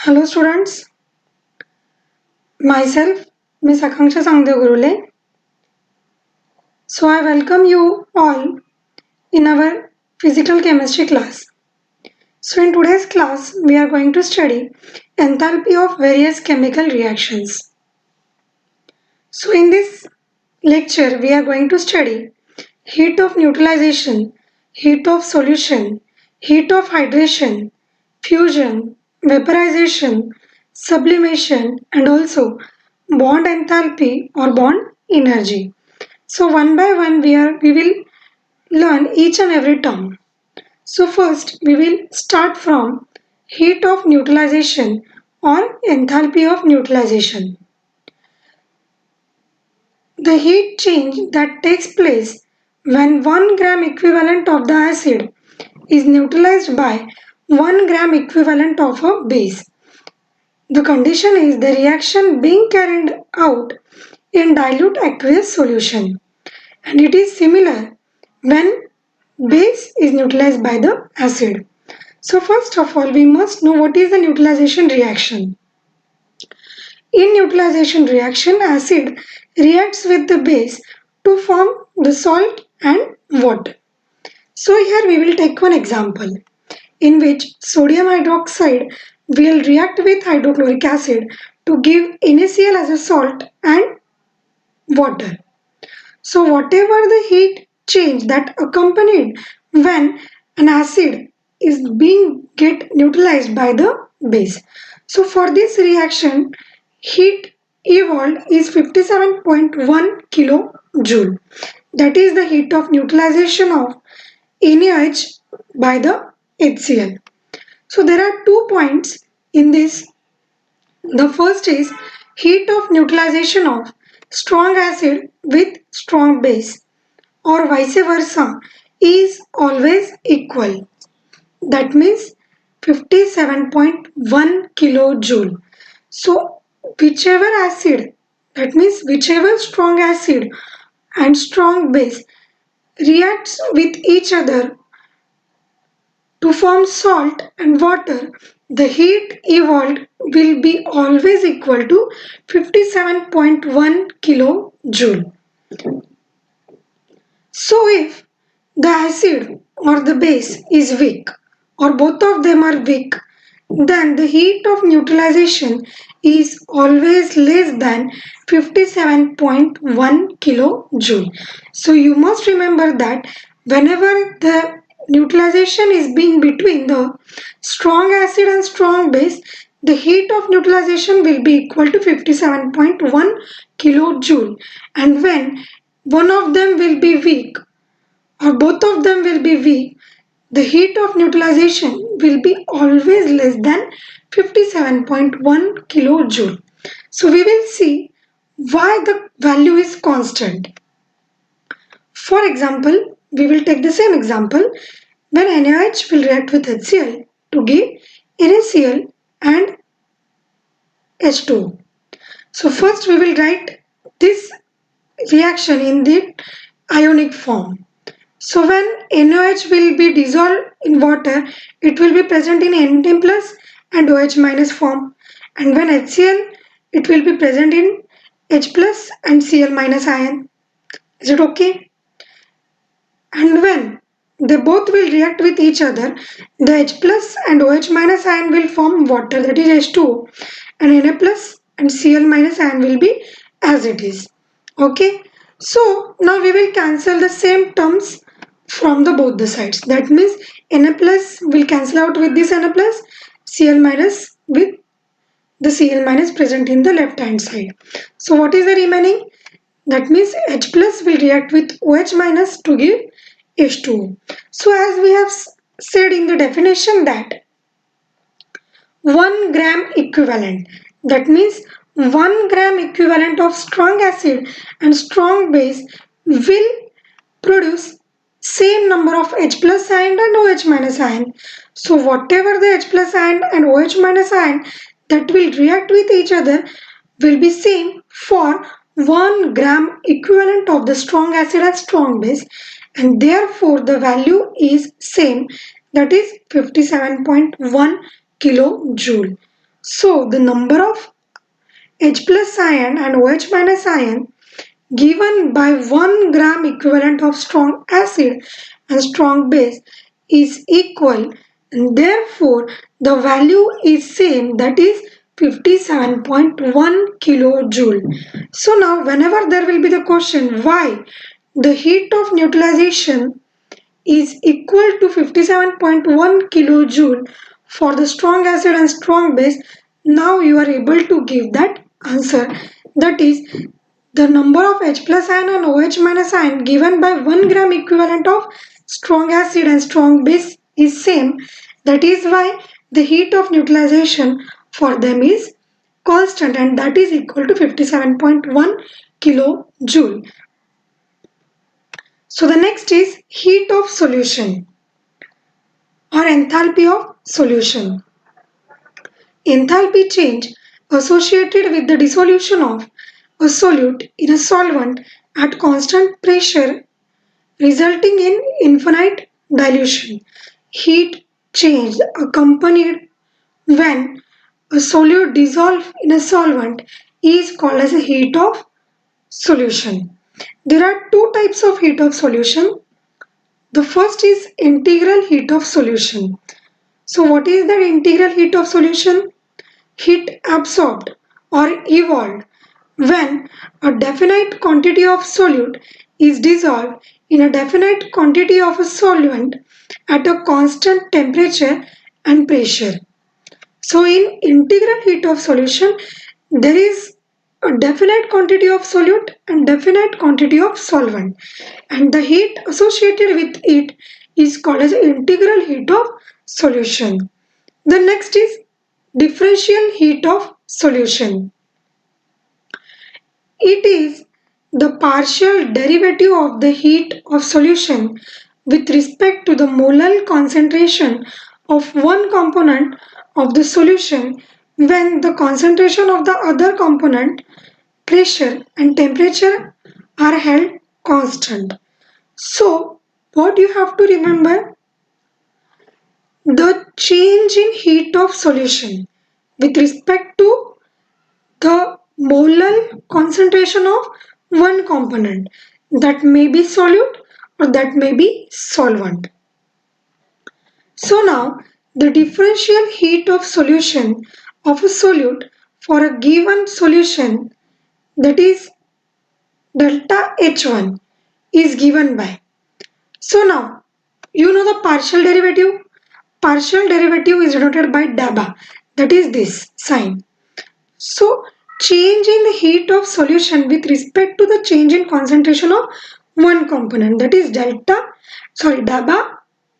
Hello students, myself Miss Akanksha Gurule. So I welcome you all in our physical chemistry class. So in today's class we are going to study enthalpy of various chemical reactions. So in this lecture we are going to study heat of neutralization, heat of solution, heat of hydration, fusion, vaporization, sublimation and also bond enthalpy or bond energy. So one by one we will learn each and every term. So first we will start from heat of neutralization or enthalpy of neutralization. The heat change that takes place when 1 gram equivalent of the acid is neutralized by 1 gram equivalent of a base. The condition is the reaction being carried out in dilute aqueous solution, and it is similar when base is neutralized by the acid. So first of all we must know what is the neutralization reaction. In neutralization reaction, acid reacts with the base to form the salt and water. So here we will take one example in which sodium hydroxide will react with hydrochloric acid to give NaCl as a salt and water. So whatever the heat change that accompanied when an acid is being get neutralized by the base. So for this reaction, heat evolved is 57.1 kilojoule. That is the heat of neutralization of NaOH by the HCl. So there are 2 points in this. The first is heat of neutralization of strong acid with strong base or vice versa is always equal. That means 57.1 kilojoule. So whichever acid, that means whichever strong acid and strong base reacts with each other to form salt and water, the heat evolved will be always equal to 57.1 kilojoule. So if the acid or the base is weak or both of them are weak, then the heat of neutralization is always less than 57.1 kilojoule. So you must remember that whenever the neutralization is being between the strong acid and strong base, the heat of neutralization will be equal to 57.1 kilojoule, and when one of them will be weak or both of them will be weak, the heat of neutralization will be always less than 57.1 kilojoule. So we will see why the value is constant. For example, we will take the same example when NaOH will react with HCl to give NaCl and H2O. So first we will write this reaction in the ionic form. So when NaOH will be dissolved in water, it will be present in Na plus and OH minus form. And when HCl, it will be present in H plus and Cl minus ion. Is it okay? And when they both will react with each other, the H plus and OH minus ion will form water, that is H2O, and Na plus and Cl minus ion will be as it is. Okay. So now we will cancel the same terms from the both the sides. That means Na plus will cancel out with this Na plus, Cl minus with the Cl minus present in the left hand side. So what is the remaining? That means H plus will react with OH minus to give H2O. So as we have said in the definition that 1 gram equivalent, that means 1 gram equivalent of strong acid and strong base will produce same number of H plus ion and OH minus ion. So whatever the H plus ion and OH minus ion that will react with each other will be same for 1 gram equivalent of the strong acid and strong base, and therefore the value is same, that is 57.1 kilojoule. So the number of H plus ion and OH minus ion given by 1 gram equivalent of strong acid and strong base is equal, and therefore the value is same, that is 57.1 kilojoule. So now whenever there will be the question why the heat of neutralization is equal to 57.1 kilojoule for the strong acid and strong base, now you are able to give that answer, that is the number of H plus ion and OH minus ion given by 1 gram equivalent of strong acid and strong base is same. That is why the heat of neutralization for them is constant, and that is equal to 57.1 kilojoule. So the next is heat of solution or enthalpy of solution. Enthalpy change associated with the dissolution of a solute in a solvent at constant pressure resulting in infinite dilution. Heat change accompanied when a solute dissolves in a solvent is called as a heat of solution. There are two types of heat of solution. The first is integral heat of solution. So what is the integral heat of solution? Heat absorbed or evolved when a definite quantity of solute is dissolved in a definite quantity of a solvent at a constant temperature and pressure. So in integral heat of solution, there is a definite quantity of solute and definite quantity of solvent, and the heat associated with it is called as integral heat of solution. The next is differential heat of solution. It is the partial derivative of the heat of solution with respect to the molar concentration of one component of the solution when the concentration of the other component, pressure and temperature, are held constant. So, what you have to remember, the change in heat of solution with respect to the molar concentration of one component, that may be solute or that may be solvent. So now the differential heat of solution of a solute for a given solution, that is delta H1, is given by. So now you know the partial derivative. Partial derivative is denoted by dabba, that is this sign. So change in the heat of solution with respect to the change in concentration of one component, that is dabba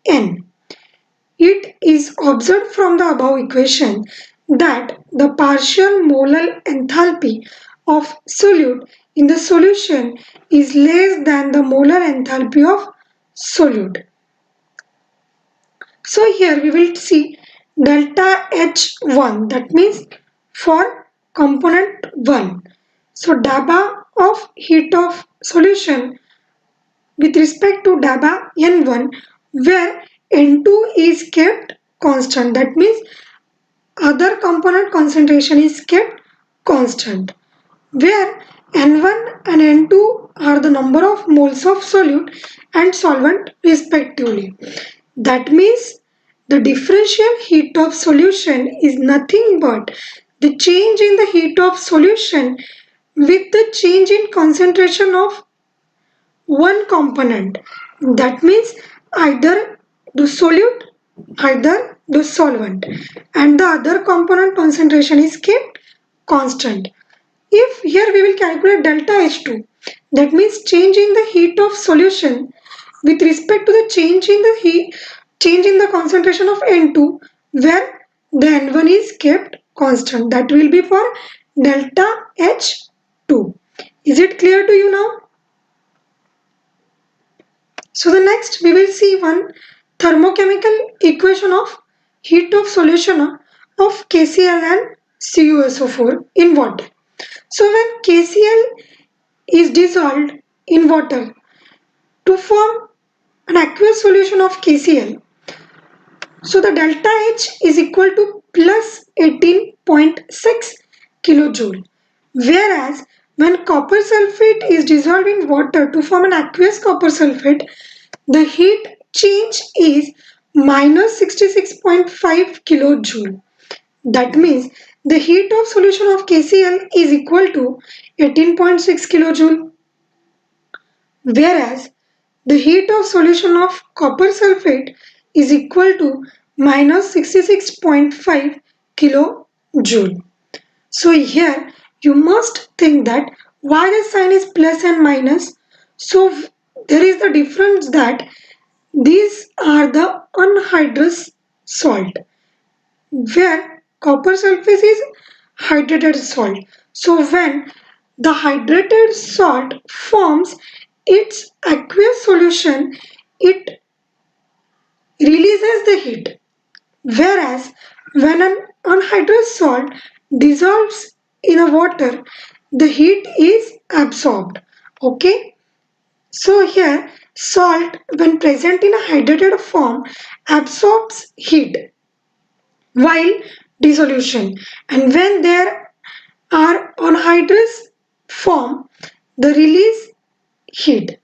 n. It is observed from the above equation that the partial molar enthalpy of solute in the solution is less than the molar enthalpy of solute. So here we will see delta H1, that means for component 1. So dabba of heat of solution with respect to dabba N1, where N2 is kept constant, that means other component concentration is kept constant, where N1 and N2 are the number of moles of solute and solvent respectively. That means the differential heat of solution is nothing but the change in the heat of solution with the change in concentration of one component. That means either the solute, either the solvent, and the other component concentration is kept constant. If here we will calculate delta H2, that means change in the heat of solution with respect to the change in the concentration of N2, where the N1 is kept constant, that will be for delta H2. Is it clear to you now? So the next we will see one thermochemical equation of heat of solution of KCl and CuSO4 in water. So when KCl is dissolved in water to form an aqueous solution of KCl, so the delta H is equal to plus 18 66.6 kilojoule. Whereas when copper sulfate is dissolved in water to form an aqueous copper sulfate, the heat change is minus 66.5 kilojoule. That means the heat of solution of KCl is equal to 18.6 kilojoule, whereas the heat of solution of copper sulfate is equal to minus 66.5 kilojoule. So here you must think that why the sign is plus and minus. So there is the difference that these are the anhydrous salt, where copper sulfate is hydrated salt. So when the hydrated salt forms its aqueous solution, it releases the heat. Whereas when an anhydrous salt dissolves in a water, the heat is absorbed. Okay. So here salt when present in a hydrated form absorbs heat while dissolution, and when there are anhydrous form the release heat.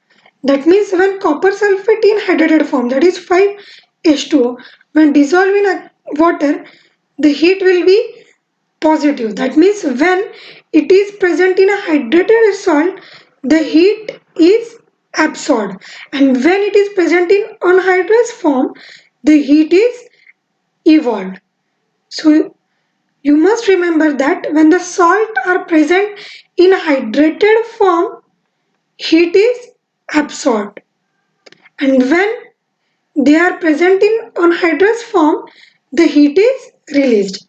That means when copper sulfate in hydrated form, that is 5H2O, when dissolved in a water, the heat will be positive. That means when it is present in a hydrated salt, the heat is absorbed, and when it is present in anhydrous form, the heat is evolved. So you must remember that when the salt are present in hydrated form, heat is absorbed, and when they are present in anhydrous form, the heat is released.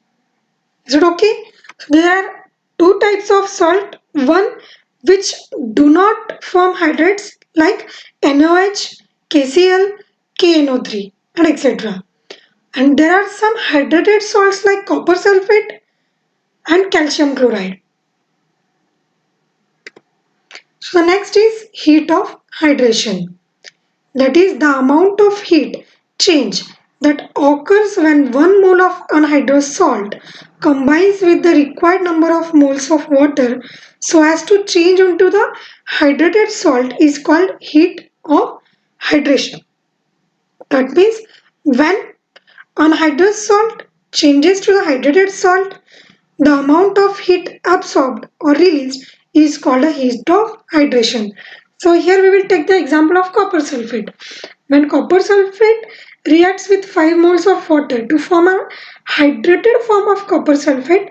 Is it okay? There are two types of salt. One which do not form hydrates like NaOH, KCl, KNO3 and etc. And there are some hydrated salts like copper sulfate and calcium chloride. So the next is heat of hydration. That is the amount of heat change that occurs when 1 mole of anhydrous salt combines with the required number of moles of water so as to change into the hydrated salt is called heat of hydration. That means when anhydrous salt changes to the hydrated salt, the amount of heat absorbed or released is called a heat of hydration. So here we will take the example of copper sulfate. When copper sulfate reacts with 5 moles of water to form a hydrated form of copper sulfate,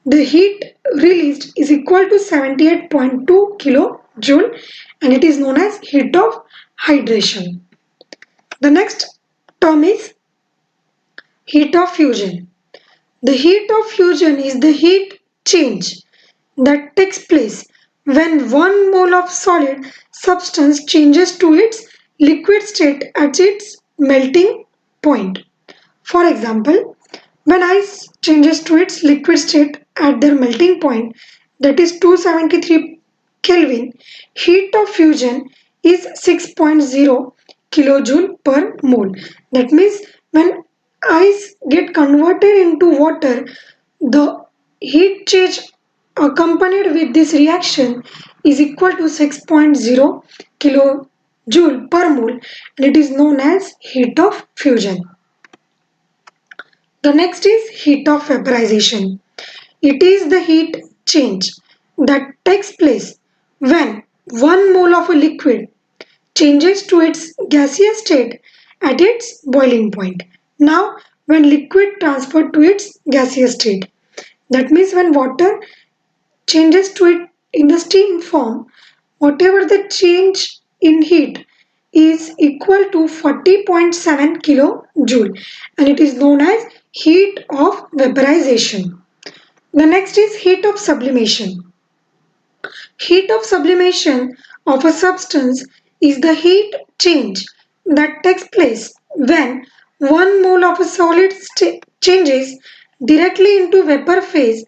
the heat released is equal to 78.2 kilojoule, and it is known as heat of hydration. The next term is heat of fusion. The heat of fusion is the heat change that takes place when 1 mole of solid substance changes to its liquid state at its melting point. For example, when ice changes to its liquid state at their melting point, that is 273 Kelvin, heat of fusion is 6.0 kilojoule per mole. That means when ice get converted into water, the heat change accompanied with this reaction is equal to 6.0 kilojoule per mole, and it is known as heat of fusion. The next is heat of vaporization. It is the heat change that takes place when 1 mole of a liquid changes to its gaseous state at its boiling point. Now, when liquid transferred to its gaseous state, that means when water changes to it in the steam form, whatever the change in heat is equal to 40.7 kilojoule, and it is known as heat of vaporization. The next is heat of sublimation. Heat of sublimation of a substance is the heat change that takes place when 1 mole of a solid changes directly into vapor phase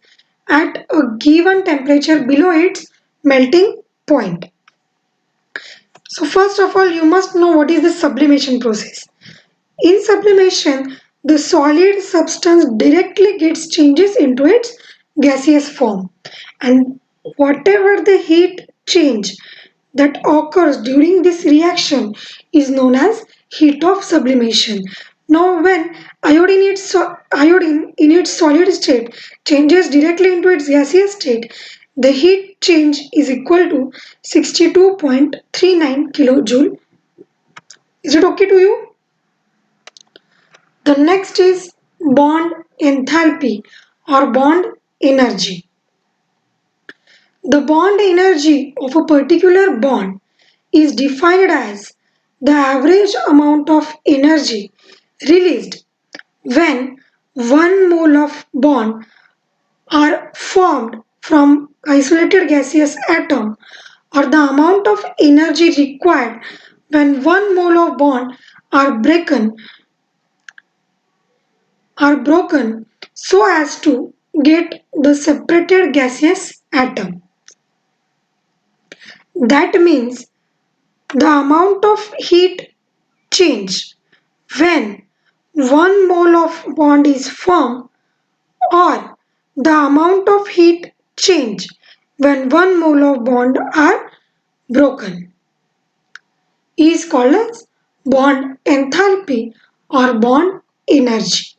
at a given temperature below its melting point. So first of all, you must know what is the sublimation process. In sublimation, the solid substance directly gets changes into its gaseous form, and whatever the heat change that occurs during this reaction is known as heat of sublimation. Now when iodine in its solid state changes directly into its gaseous state, the heat change is equal to 62.39 kilojoule. Is it okay to you? The next is bond enthalpy or bond energy. The bond energy of a particular bond is defined as the average amount of energy released when 1 mole of bond are formed from isolated gaseous atom, or the amount of energy required when 1 mole of bond are broken so as to get the separated gaseous atom. That means the amount of heat change when 1 mole of bond is formed, or the amount of heat change when 1 mole of bond are broken is called as bond enthalpy or bond energy.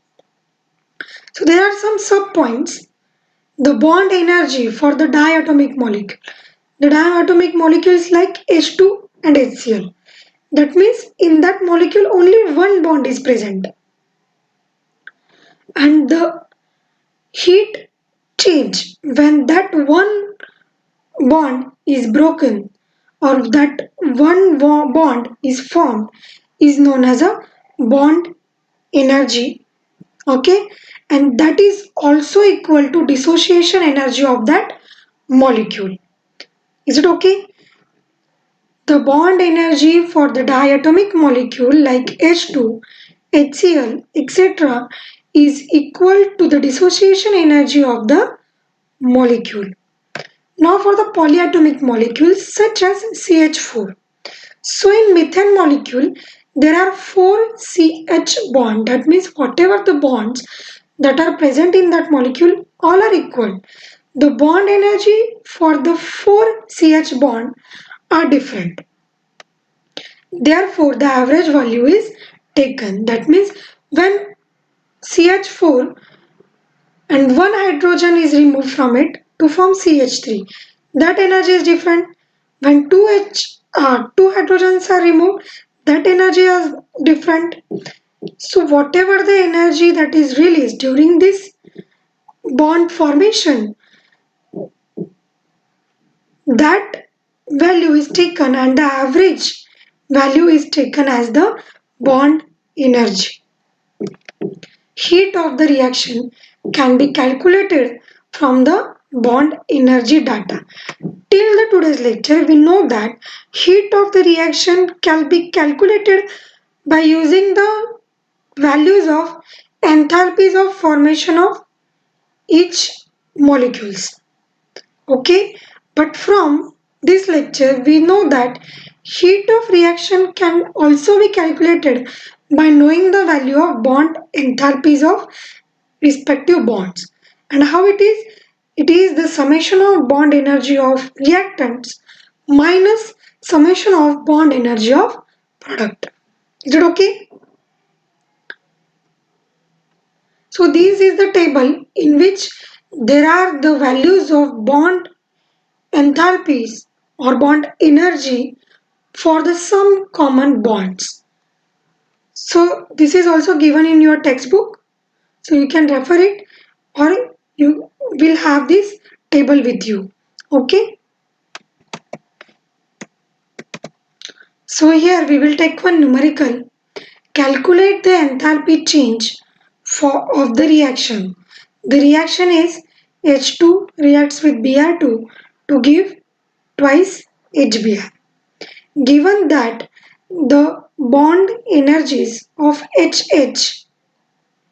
So there are some subpoints. The bond energy for the diatomic molecule. The diatomic molecules like H2 and HCl. That means in that molecule only one bond is present. And the heat change when that one bond is broken or that one bond is formed is known as a bond energy. Okay, and that is also equal to dissociation energy of that molecule. Is it okay? The bond energy for the diatomic molecule like H2, HCl, etc. is equal to the dissociation energy of the molecule. Now for the polyatomic molecules such as CH4. So in methane molecule, there are 4 CH bond. That means whatever the bonds that are present in that molecule, all are equal. The bond energy for the 4 CH bond are different. Therefore, the average value is taken. That means when CH4 and one hydrogen is removed from it to form CH3, that energy is different. When two hydrogens are removed, that energy is different. So whatever the energy that is released during this bond formation, that value is taken and the average value is taken as the bond energy. Heat of the reaction can be calculated from the bond energy data. Till the today's lecture, we know that heat of the reaction can be calculated by using the values of enthalpies of formation of each molecules. Okay, but from this lecture we know that heat of reaction can also be calculated by knowing the value of bond enthalpies of respective bonds. And how it is? It is the summation of bond energy of reactants minus summation of bond energy of product. Is it okay? So this is the table in which there are the values of bond enthalpies or bond energy for the some common bonds. So this is also given in your textbook. So you can refer it or you will have this table with you. Okay. So here we will take one numerical. Calculate the enthalpy change of the reaction. The reaction is H2 reacts with Br2 to give twice HBr. Given that the bond energies of HH,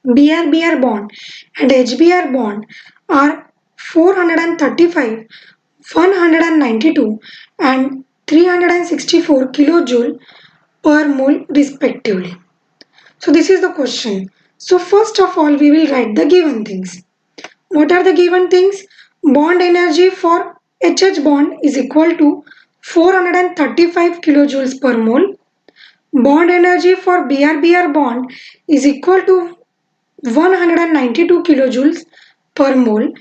Br bond and HBr bond are 435, 192 and 364 kilojoule per mole respectively. So this is the question. So first of all, we will write the given things. What are the given things? Bond energy for HH bond is equal to 435 kilojoules per mole. Bond energy for BR-BR bond is equal to 192 kilojoules per mole,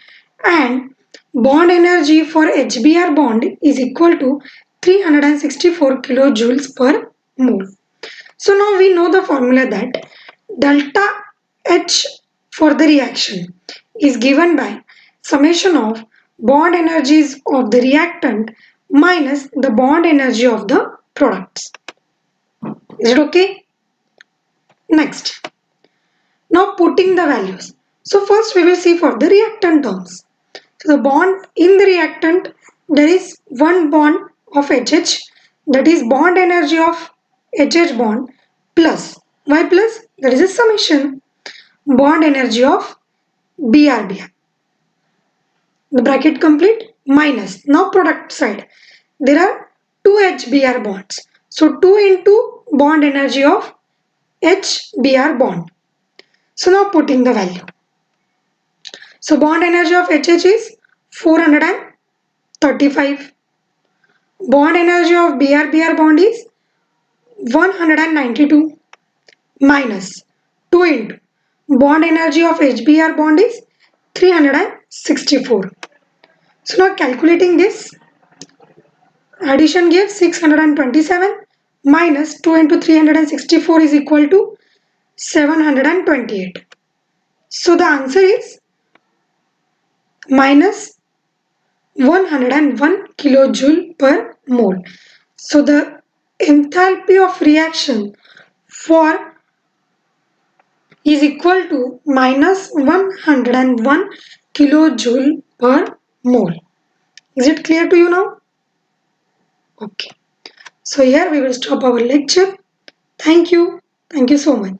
and bond energy for HBr bond is equal to 364 kilojoules per mole. So now we know the formula that delta H for the reaction is given by summation of bond energies of the reactant minus the bond energy of the products. Is it okay? Next. Now putting the values. So first we will see for the reactant terms. So the bond in the reactant, there is one bond of HH, that is bond energy of HH bond plus, why plus? There is a summation bond energy of BR-BR. The bracket complete minus. Now product side, there are two HBr bonds. So 2 into bond energy of HBr bond. So now putting the value. So bond energy of HH is 435. Bond energy of BR-BR bond is 192 minus 2 into bond energy of HBr bond is 364. So now calculating this, addition gives 627 minus 2 into 364 is equal to 728. So the answer is minus 101 kilojoule per mole. So the enthalpy of reaction for is equal to minus 101 kilojoule per mole. Is it clear to you now? Okay. So here we will stop our lecture. Thank you. Thank you so much.